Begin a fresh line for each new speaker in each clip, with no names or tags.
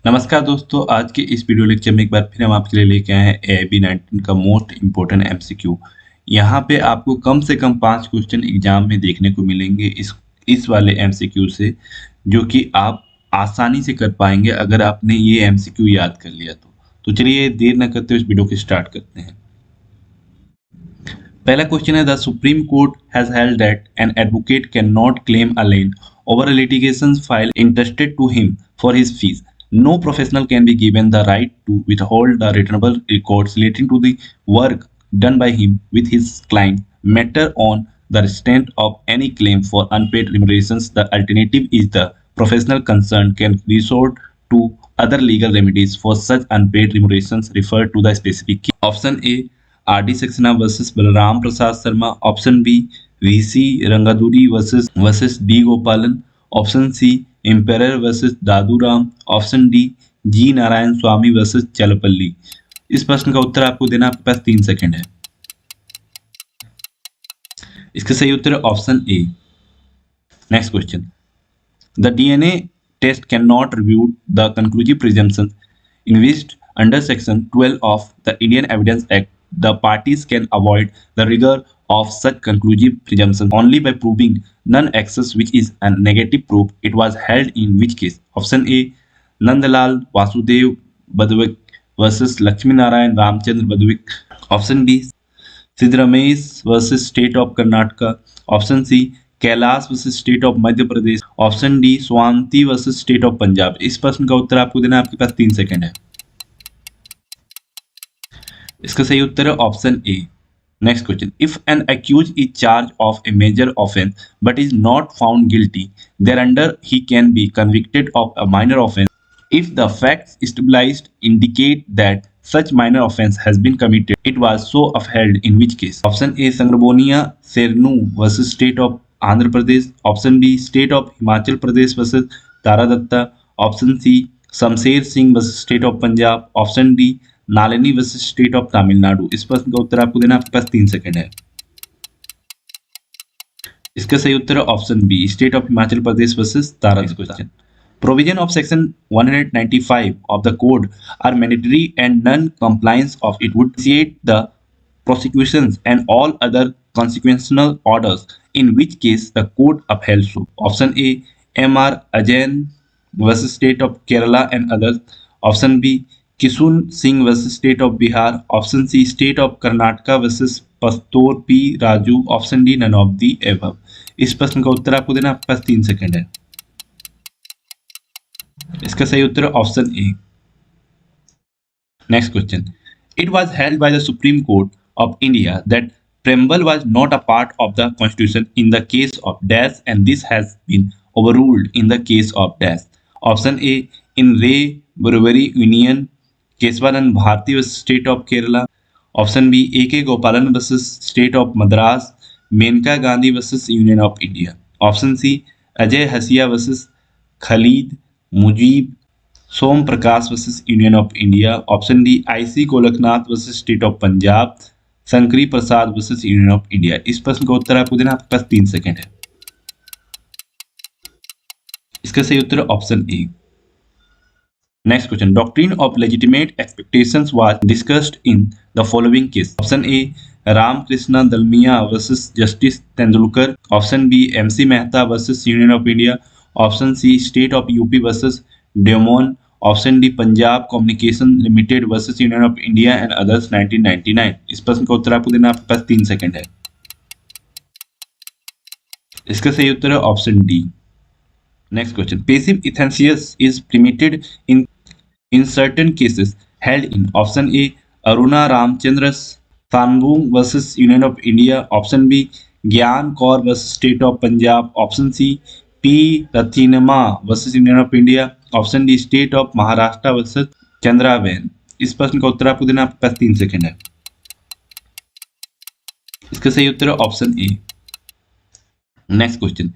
नमस्कार दोस्तों, आज के इस वीडियो लेक्चर में एक बार फिर हम आपके लिए लेके आए हैं AIB 19 का मोस्ट इम्पोर्टेंट MCQ। यहाँ पे आपको कम से कम 5 क्वेश्चन एग्जाम में देखने को मिलेंगे इस वाले MCQ से, जो कि आप आसानी से कर पाएंगे अगर आपने ये MCQ याद कर लिया तो चलिए देर न करते हुए इस वीडियो को स्टार्ट करते हैं। पहला क्वेश्चन है, the supreme court has held that an advocate can not claim a lien over a litigation file entrusted to him for his fees. No professional can be given the right to withhold the returnable records relating to the work done by him with his client matter on the extent of any claim for unpaid remunerations. The alternative is the professional concerned can resort to other legal remedies for such unpaid remunerations referred to the specific case. Option A, RD Saxena versus Balram Prasad Sharma. Option B, VC Rangaduri versus D Gopalan. Option C, emperor versus Daduram. Option D, G Narayan Swami versus Chalapalli. इस प्रश्न का उत्तर आपको देना आपके पास 3 second है। इसका सही उत्तर है option A. Next question, the DNA test cannot refute the conclusive presumption envisaged under Section 12 of the Indian Evidence Act. The parties can avoid the rigor of such conclusive presumption only by proving non-excess, which is a negative proof. It was held in which case? Option A, Nandalal Vasudev Badwik versus Lakshmi Narayan Ramchandra Badwik. Option B, Siddharamesh versus State of Karnataka. Option C, Kailash versus state of Madhya Pradesh. Option D, Swanti versus state of Punjab. इस प्रश्न का उत्तर आपको देना आपके पास 3 second है। इसका सही उत्तर है option A. Next question, if an accused is charge of a major offence but is not found guilty, thereunder he can be convicted of a minor offence if the facts stabilized indicate that such minor offense has been committed. It was so upheld in which case? Option A, Sangrabonia Sernu versus State of Andhra Pradesh. Option B, State of Himachal Pradesh versus Tara Datta. Option C, Shamsher Singh versus State of Punjab. Option D, Nalini versus State of Tamil Nadu. इस प्रश्न का उत्तर आपको देना आपके पास 3 second है। इसका सही उत्तर है option B, State of Himachal Pradesh versus Tara. Question, provision of section 195 of the code are mandatory and non-compliance of it would initiate the prosecutions and all other consequential orders, in which case the code upheld so. Option A, M.R. Ajayan versus state of Kerala and others. Option B, Kisun Singh versus state of Bihar. Option C, state of Karnataka versus Pastor P. Raju. Option D, none of the above. इस प्रश्न का उत्तर आपको देना आपके पास 3 second है। इसका सही उत्तर है option A. Next question, it was held by the supreme court of India that preamble was not a part of the constitution in the case of dash and this has been overruled in the case of dash. Option A, in Ray Brewery Union Keswaran Bharti versus state of Kerala. Option B, A.K. Gopalan versus state of Madras, Menka Gandhi versus Union of India. Option C, Ajay Hasia versus Khalid Mujib Som Prakash versus union of India. Option D, IC Golaknath versus state of Punjab, Shankari Prasad versus union of India. इस प्रश्न का उत्तर आपको देना आपके पास 3 second है। इसका सही उत्तर option A. Next question, doctrine of legitimate expectations was discussed in the following case. Option A, Ramakrishna Dalmia versus justice Tendulkar. Option B, MC Mehta versus union of India. Option C, state of UP versus Damon. Option D, Punjab communication limited versus union of India and others 1999। इस प्रश्न का उत्तर आपको देना आपके पास 3 second है। इसका सही उत्तर है option D. Next question, passive euthanasia is permitted in certain cases held in. Option A, Aruna Ramachandra Shanbaug versus union of India. Option B, Gian Kaur versus state of Punjab. Option C, P. Rathinam versus union of India. Option D, state of Maharashtra versus Chandraben. इस प्रश्न का उत्तर आपको देना आपके पास 3 second है। इसका सही उत्तर है option A. Next question,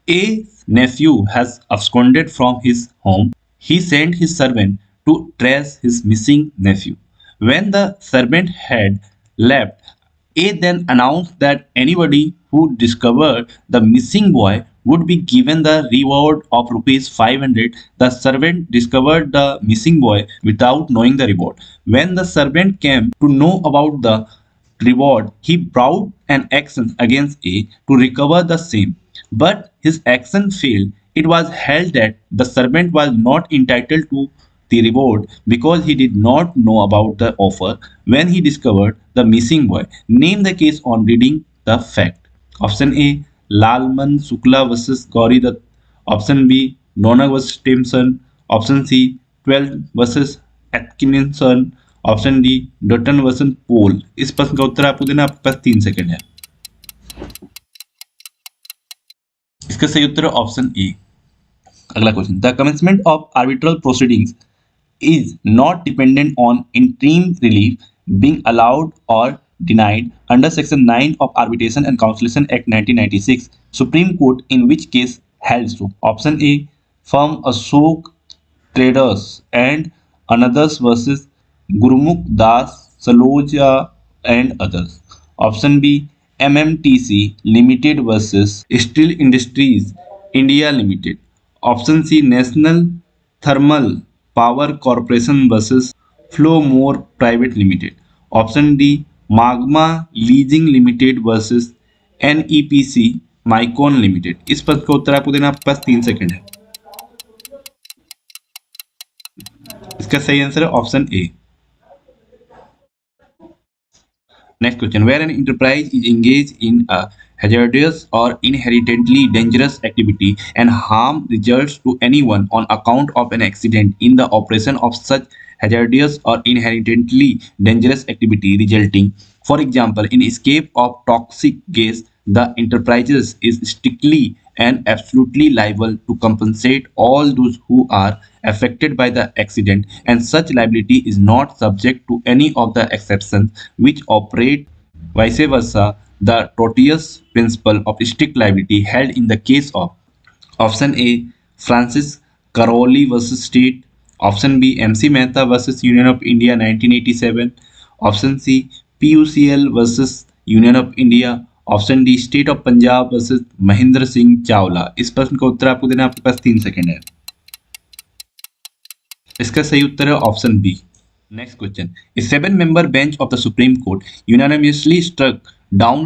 A nephew has absconded from his home. He sent his servant to trace his missing nephew. When the servant had left, A then announced that anybody who discovered the missing boy would be given the reward of rupees 500. The servant discovered the missing boy without knowing the reward. When the servant came to know about the reward, he brought an action against A to recover the same. But his action failed. It was held that the servant was not entitled to the reward because he did not know about the offer when he discovered the missing boy. Name the case on reading the fact. Option A, Lalman Sukla versus Gauri Dutt. Option B, Nonak versus Stimson. Option C, 12 versus Atkinson. Option D Dutton versus Poole. इस प्रश्न का उत्तर आपको देना, आपके पास 3 second है। इसका सही उत्तर है ऑप्शन ए। अगला question, the commencement of arbitral proceedings is not dependent on interim relief being allowed or denied under Section 9 of Arbitration and Conciliation Act 1996. Supreme Court in which case held so? Option A, firm Ashok Traders and Others versus Gurmukh Das Saloja and others. Option B, MMTC Limited versus Steel Industries India Limited. Option C, National Thermal Power Corporation versus Flowmore Private Limited. Option D, Magma Leasing Limited versus NEPC Micon Limited. इस पद का उत्तर आपको देना, आपके पास 3 second है। इसका सही answer है option A. Next question, where an enterprise is engaged in a hazardous or inherently dangerous activity and harm results to anyone on account of an accident in the operation of such hazardous or inherently dangerous activity resulting, for example, in escape of toxic gas, the enterprise is strictly and absolutely liable to compensate all those who are affected by the accident, and such liability is not subject to any of the exceptions which operate. Vice versa, the tortious principle of strict liability held in the case of option A, Francis Caroli versus State. Option B, MC Mehta versus Union of India 1987. Option C, PUCL versus Union of India. Option D, state of Punjab versus Mahendra Singh Chawla. इस प्रश्न का उत्तर आपको देना, आपके पास 3 second है। इसका सही उत्तर है option B. Next question, a 7-member bench of the Supreme Court unanimously struck down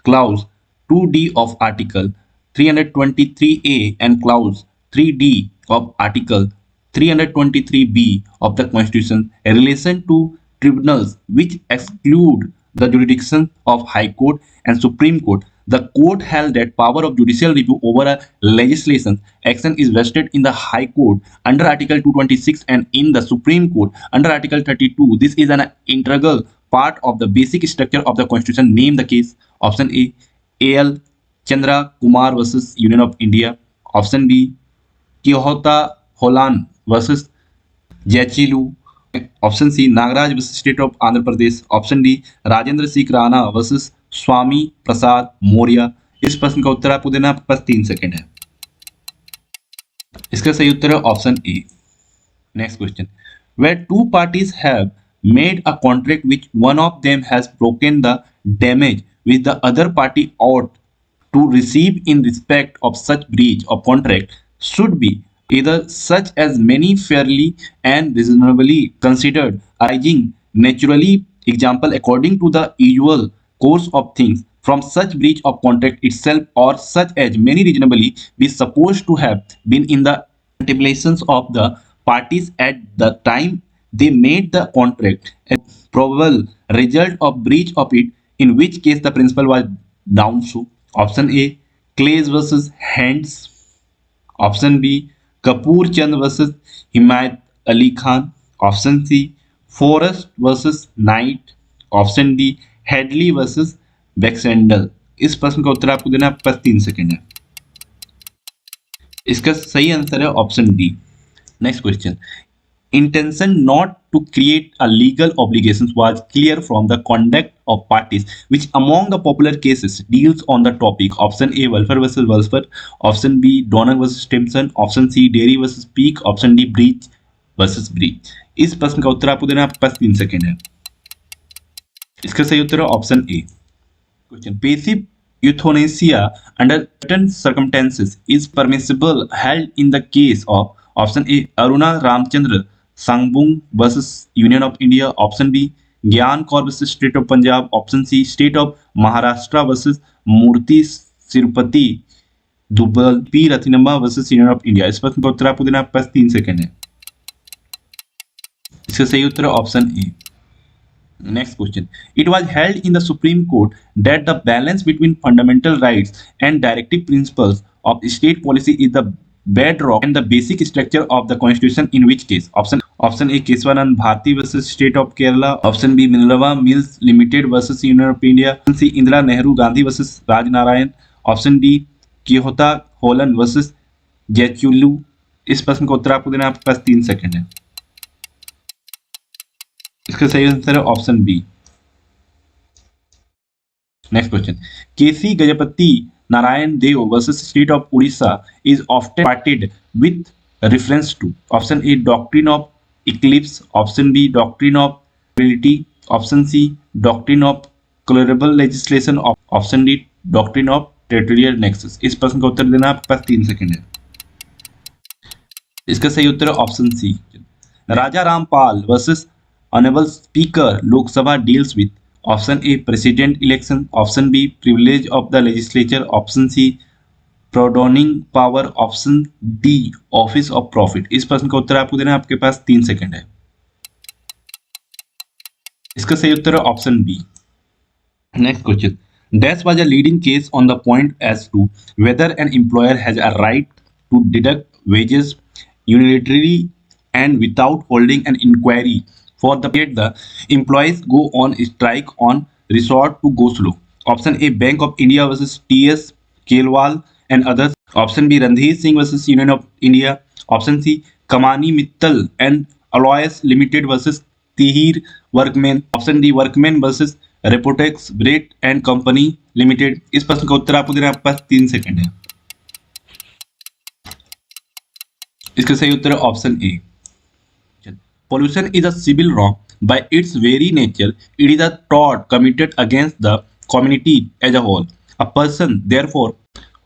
clause 2D of Article 323A and clause 3D of Article 323B of the Constitution in relation to tribunals which exclude the jurisdiction of High Court and Supreme Court. The court held that power of judicial review over a legislation action is vested in the High Court under Article 226 and in the Supreme Court under Article 32. This is an integral part of the basic structure of the Constitution. Name the case. Option A, A.L. Chandra Kumar versus Union of India. Option B, Kyohota Holan versus Jachilu. Option C, Nagaraj versus state of Andhra Pradesh. Option D, Rajendra Singh Rana versus Swami Prasad Maurya. इस प्रश्न का उत्तर आपको देना, आपके पास 3 second है। इसका सही उत्तर है option A. Next question, where two parties have made a contract which one of them has broken the damage which the other party ought to receive in respect of such breach of contract should be either such as many fairly and reasonably considered arising naturally, example according to the usual course of things from such breach of contract itself, or such as many reasonably be supposed to have been in the contemplations of the parties at the time they made the contract, a probable result of breach of it, in which case the principle was down so. Option A, Clays versus Hands. Option B, Kapoor Chand versus Himayat Ali Khan. Option C, Forrest versus Knight. Option D, Hadley versus Baxendale. इस प्रश्न का उत्तर आपको देना, आपके पास 3 second है। इसका सही answer है option D. Next question, intention not to create a legal obligations was clear from the conduct of parties which among the popular cases deals on the topic. Option A, welfare versus welfare. Option B, Donak versus Stimson. Option C, dairy versus peak. Option D, breach versus breach. इस प्रश्न का उत्तर आपको देना, आपके पास 3 second है। इसका सही उत्तर है option A. Question, passive euthanasia under certain circumstances is permissible held in the case of option A Aruna Ramchandra Sangbung versus Union of India, option B Gyan Kaur versus State of Punjab, option C State of Maharashtra versus Murthy Sirupati Dubal P Rathinamba versus Union of India। इस प्रश्न का उत्तर आपको देना, आपके पास 3 second है। इसका सही उत्तर है option A. Next question. It was held in the Supreme Court that the balance between fundamental rights and directive principles of state policy is the bedrock and the basic structure of the constitution, in which case? Option A Keswanand Bharti versus State of Kerala, option B Minerva Mills Limited versus Union of India, option C Indira Nehru Gandhi versus Raj Narayan, option D Keota Holland versus Jethulu। इस प्रश्न का उत्तर आपको देना, आपके पास 3 second है। इसका सही answer है option B. Next question. KC Gajapati Narayan Deo versus state of Orissa is often parted with reference to, option A doctrine of eclipse, option B doctrine of ability, option C doctrine of colourable legislation, option D doctrine of territorial nexus. इस प्रश्न का उत्तर देना, आपके पास 3 second है। इसका सही उत्तर है option C. Raja Rampal versus Honorable Speaker Lok Sabha deals with, option A President election, option B privilege of the legislature, option C proroguing power, option D office of profit। इस प्रश्न का उत्तर आपको देना, आपके पास 3 सेकंड है। इसका सही उत्तर है option B. Next question. That was a leading case on the point as to whether an employer has a right to deduct wages unilaterally and without holding an inquiry for the period the employees go on strike on resort to go slow, option A Bank of India versus TS Kelwal and others, option B Randhir Singh versus Union of India, option C Kamani Mittal and Alloys Limited versus Tihir Workmen, option D Workmen versus Repotex Brett and Company Limited। इस प्रश्न का उत्तर आपको देना, आपके पास 3 second है। इसका सही उत्तर है option A. Pollution is a civil wrong. By its very nature, it is a tort committed against the community as a whole. A person, therefore,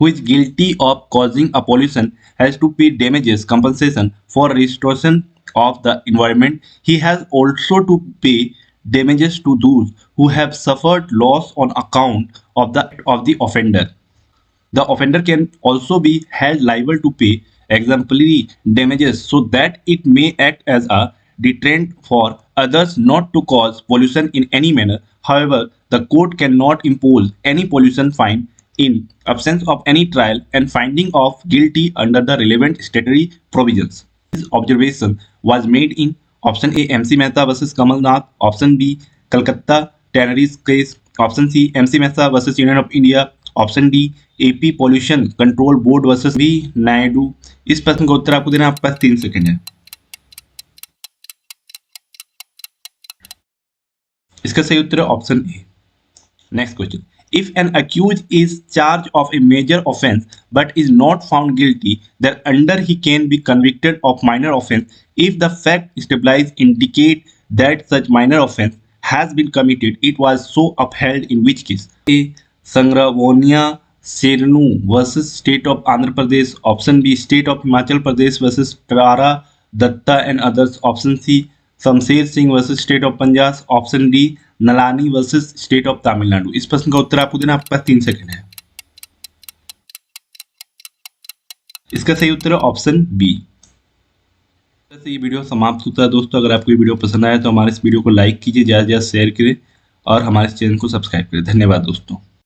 who is guilty of causing a pollution has to pay damages compensation for restoration of the environment. He has also to pay damages to those who have suffered loss on account of the offender. The offender can also be held liable to pay exemplary damages so that it may act as a deterrent for others not to cause pollution in any manner. However, the court cannot impose any pollution fine in absence of any trial and finding of guilty under the relevant statutory provisions. This observation was made in option A MC Mehta versus Kamal Nath, option B Calcutta Tanneries case, option C MC Mehta versus Union of India, option D AP Pollution Control Board versus V Naidu। इस प्रश्न का उत्तर आपको देना, आपके पास 3 second है। इसका सही उत्तर है option A. Next question. If an accused is charged of a major offense but is not found guilty, thereafter he can be convicted of minor offense if the fact stabilized indicate that such minor offense has been committed. It was so upheld, in which case? A. Sangravonia Sernu versus State of Andhra Pradesh, option B State of Himachal Pradesh versus Tara Datta and others, option C Shamsher Singh versus state of Punjab, option D Nalini versus state of Tamil Nadu. इस प्रश्न का उत्तर आपको देना, आपके पास 3 second है। इसका सही उत्तर है ऑप्शन बी। ये वीडियो समाप्त होता है दोस्तों। अगर आपको ये वीडियो पसंद आया तो हमारे इस वीडियो को लाइक कीजिए, ज़्यादा से ज़्यादा शेयर करें और हमारे चैनल को सब्सक्राइब करें। धन्यवाद दोस्तों।